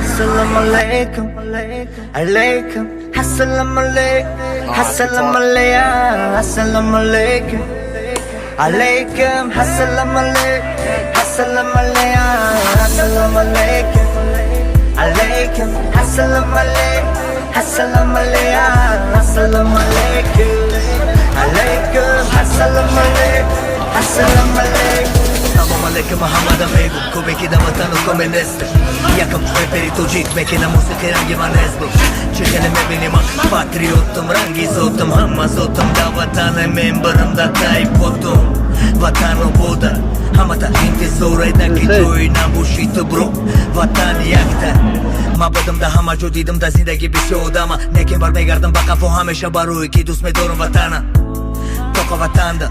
Assalamu alaikum, alaikum. Assalamu alaikum, assalamu alaikum, assalamu alaikum, alaikum. Assalamu alaikum, assalamu alaikum, assalamu alaikum, alaikum. Assalamu alaikum, assalamu alaikum, assalamu alaikum, alaikum. Assalamu alaikum, assalamu alaikum. Assalamu alaikum Muhammed amigo, come che da matano come neste. Yakam preferito gitme che na musica rangi manesbo. Çekene mebenim patriotum rangi zotum hamma zotum da vatana memberim da taypotum. Vatano boda hamata inte zorayda ki joy na bushito bro. Vatan yakta Mabadım da hama jodidim da zindagi bir şey oldu ama nekim var megardım baka fo hamesha baruy ki dus me dorum vatana. Toko vatanda